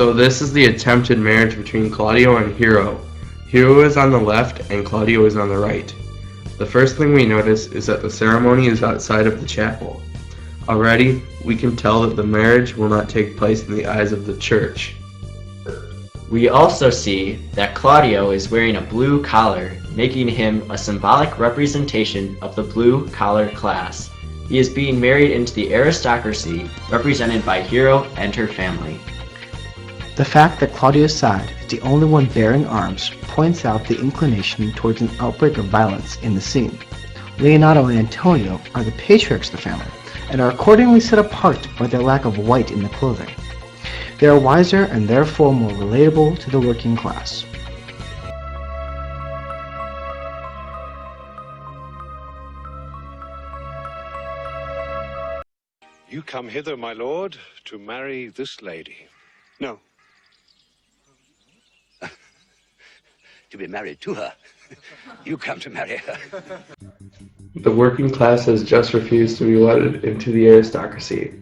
So this is the attempted marriage between Claudio and Hero. Hero is on the left and Claudio is on the right. The first thing we notice is that the ceremony is outside of the chapel. Already, we can tell that the marriage will not take place in the eyes of the church. We also see that Claudio is wearing a blue collar, making him a symbolic representation of the blue-collar class. He is being married into the aristocracy, represented by Hero and her family. The fact that Claudio's side is the only one bearing arms points out the inclination towards an outbreak of violence in the scene. Leonardo and Antonio are the patriarchs of the family, and are accordingly set apart by their lack of white in the clothing. They are wiser and therefore more relatable to the working class. You come hither, my lord, to marry this lady. No. To be married to her. You come to marry her. The working class has just refused to be wedded into the aristocracy.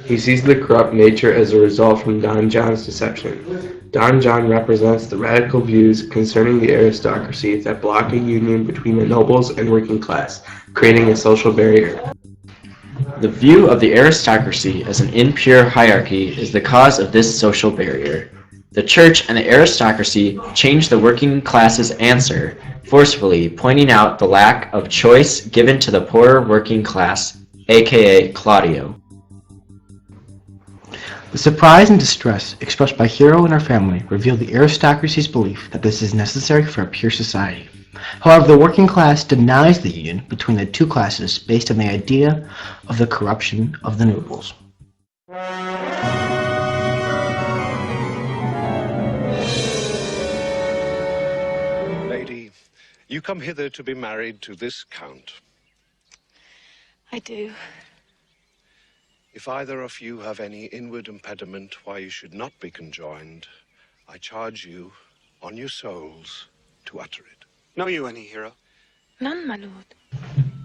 He sees the corrupt nature as a result from Don John's deception. Don John represents the radical views concerning the aristocracy that block a union between the nobles and working class, creating a social barrier. The view of the aristocracy as an impure hierarchy is the cause of this social barrier. The church and the aristocracy change the working class's answer, forcefully pointing out the lack of choice given to the poorer working class, aka Claudio. The surprise and distress expressed by Hero and her family reveal the aristocracy's belief that this is necessary for a pure society. However, the working class denies the union between the two classes based on the idea of the corruption of the nobles. Lady, you come hither to be married to this count. I do. If either of you have any inward impediment why you should not be conjoined, I charge you, on your souls, to utter it. Know you any, Hero? None, my lord.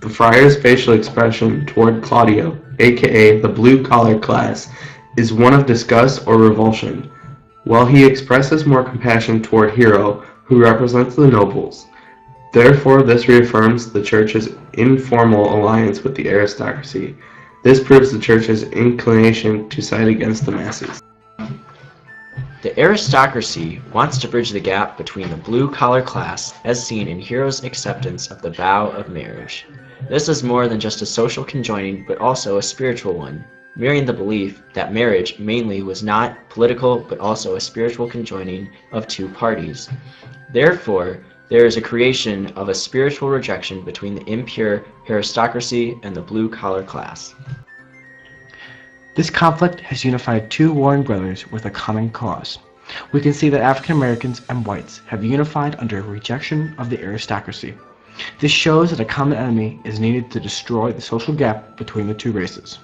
The friar's facial expression toward Claudio, aka the blue-collar class, is one of disgust or revulsion, while he expresses more compassion toward Hero, who represents the nobles. Therefore, this reaffirms the church's informal alliance with the aristocracy. This proves the church's inclination to side against the masses. The aristocracy wants to bridge the gap between the blue-collar class as seen in Hero's acceptance of the vow of marriage. This is more than just a social conjoining but also a spiritual one, mirroring the belief that marriage mainly was not political but also a spiritual conjoining of two parties. Therefore, there is a creation of a spiritual rejection between the impure aristocracy and the blue-collar class. This conflict has unified two warring brothers with a common cause. We can see that African Americans and whites have unified under a rejection of the aristocracy. This shows that a common enemy is needed to destroy the social gap between the two races.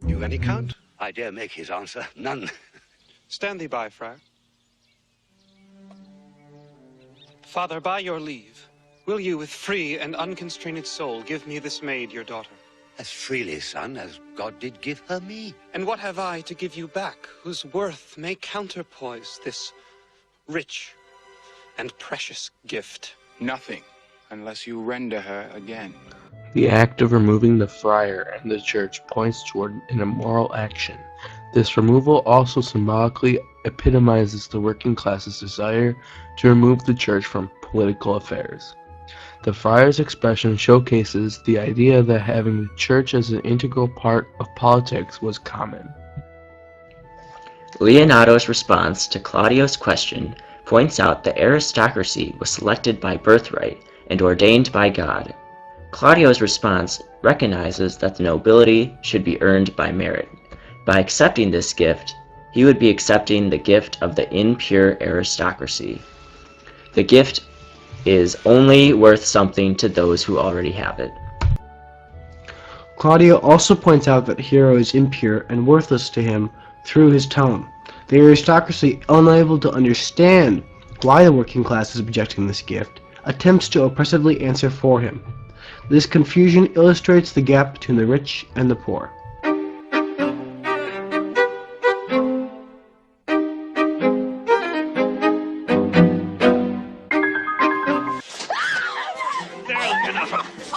You any count? I dare make his answer. None. Stand thee by, friar. Father, by your leave, will you with free and unconstrained soul give me this maid, your daughter? As freely, son, as God did give her me. And what have I to give you back, whose worth may counterpoise this rich and precious gift? Nothing, unless you render her again. The act of removing the friar and the church points toward an immoral action. This removal also symbolically epitomizes the working class's desire to remove the church from political affairs. The friar's expression showcases the idea that having the church as an integral part of politics was common. Leonardo's response to Claudio's question points out that aristocracy was selected by birthright and ordained by God. Claudio's response recognizes that the nobility should be earned by merit. By accepting this gift, he would be accepting the gift of the impure aristocracy. The gift is only worth something to those who already have it. Claudio also points out that Hero is impure and worthless to him through his tone. The aristocracy, unable to understand why the working class is rejecting this gift, attempts to oppressively answer for him. This confusion illustrates the gap between the rich and the poor.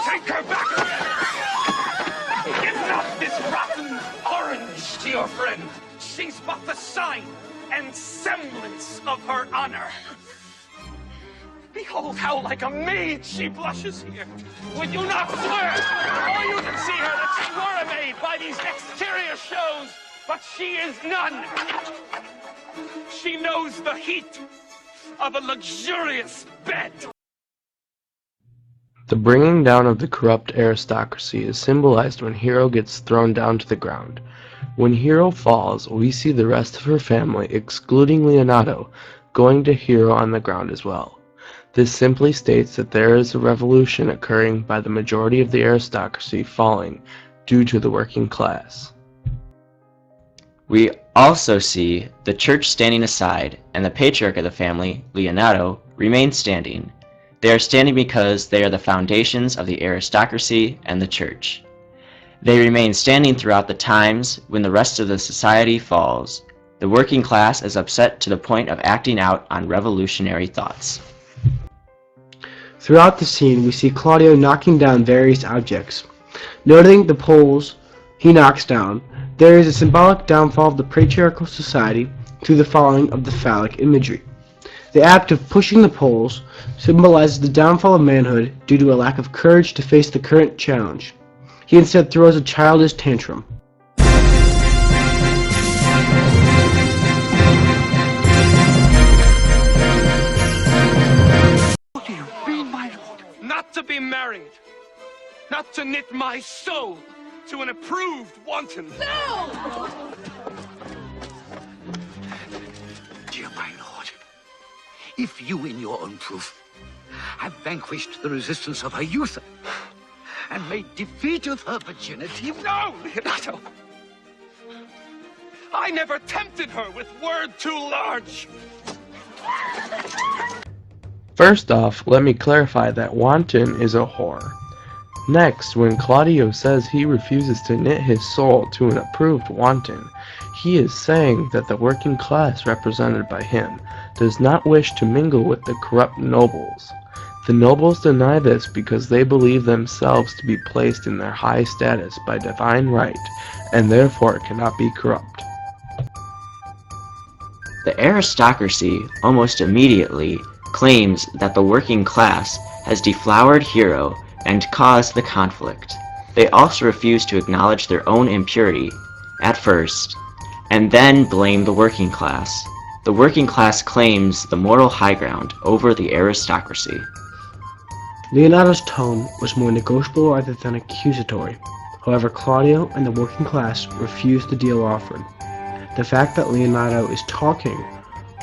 Take her back! Give not this rotten orange to your friend. She's but the sign and semblance of her honor. Behold how like a maid she blushes here. Would you not swear? Or you can see her that she were a maid by these exterior shows, but she is none. She knows the heat of a luxurious bed. The bringing down of the corrupt aristocracy is symbolized when Hero gets thrown down to the ground. When Hero falls, we see the rest of her family, excluding Leonardo, going to Hero on the ground as well. This simply states that there is a revolution occurring by the majority of the aristocracy falling due to the working class. We also see the church standing aside, and the patriarch of the family, Leonardo, remains standing. They are standing because they are the foundations of the aristocracy and the church. They remain standing throughout the times when the rest of the society falls. The working class is upset to the point of acting out on revolutionary thoughts. Throughout the scene, we see Claudio knocking down various objects. Noting the poles he knocks down, there is a symbolic downfall of the patriarchal society through the following of the phallic imagery. The act of pushing the poles symbolizes the downfall of manhood due to a lack of courage to face the current challenge. He instead throws a childish tantrum. What do you mean, my lord? Not to be married. Not to knit my soul to an approved wanton. No! Dear my lord, if you in your own proof have vanquished the resistance of her youth and made defeat of her virginity... No, Leonardo! I never tempted her with word too large. First off, let me clarify that wanton is a whore. Next, when Claudio says he refuses to knit his soul to an approved wanton, he is saying that the working class represented by him does not wish to mingle with the corrupt nobles. The nobles deny this because they believe themselves to be placed in their high status by divine right, and therefore cannot be corrupt. The aristocracy almost immediately claims that the working class has deflowered Hero and caused the conflict. They also refuse to acknowledge their own impurity at first, and then blame the working class. The working class claims the moral high ground over the aristocracy. Leonardo's tone was more negotiable rather than accusatory. However, Claudio and the working class refused the deal offered. The fact that Leonardo is talking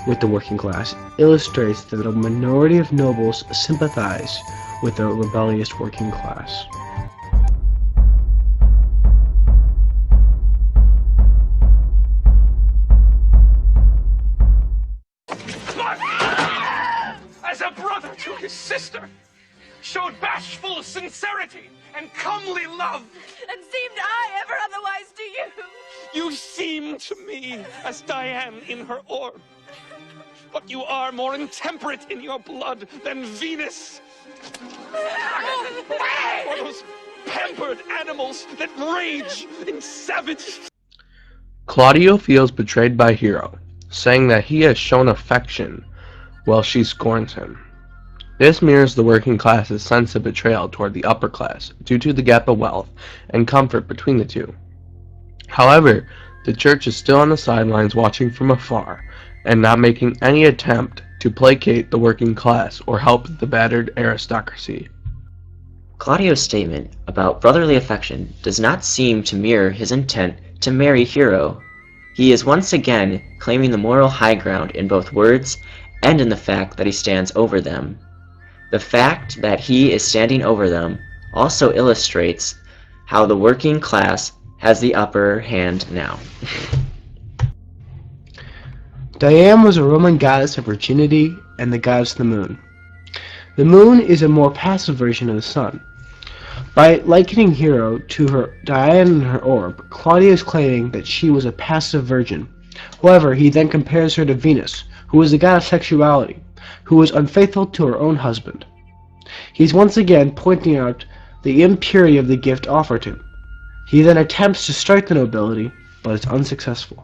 with the working class illustrates that a minority of nobles sympathize with the rebellious working class. As a brother to his sister, showed bashful sincerity and comely love. And seemed I ever otherwise to you? You seem to me as Diane in her orb, but you are more intemperate in your blood than Venus. Or those pampered animals that rage in savage... Claudio feels betrayed by Hero, saying that he has shown affection while she scorns him. This mirrors the working class's sense of betrayal toward the upper class due to the gap of wealth and comfort between the two. However, the church is still on the sidelines watching from afar and not making any attempt to placate the working class or help the battered aristocracy. Claudio's statement about brotherly affection does not seem to mirror his intent to marry Hero. He is once again claiming the moral high ground in both words and in the fact that he stands over them. The fact that he is standing over them also illustrates how the working class has the upper hand now. Diane was a Roman goddess of virginity and the goddess of the moon. The moon is a more passive version of the sun. By likening Hero to her Diana and her orb, Claudio is claiming that she was a passive virgin. However, he then compares her to Venus, who is the god of sexuality, who was unfaithful to her own husband. He's once again pointing out the impurity of the gift offered him. He then attempts to strike the nobility, but is unsuccessful.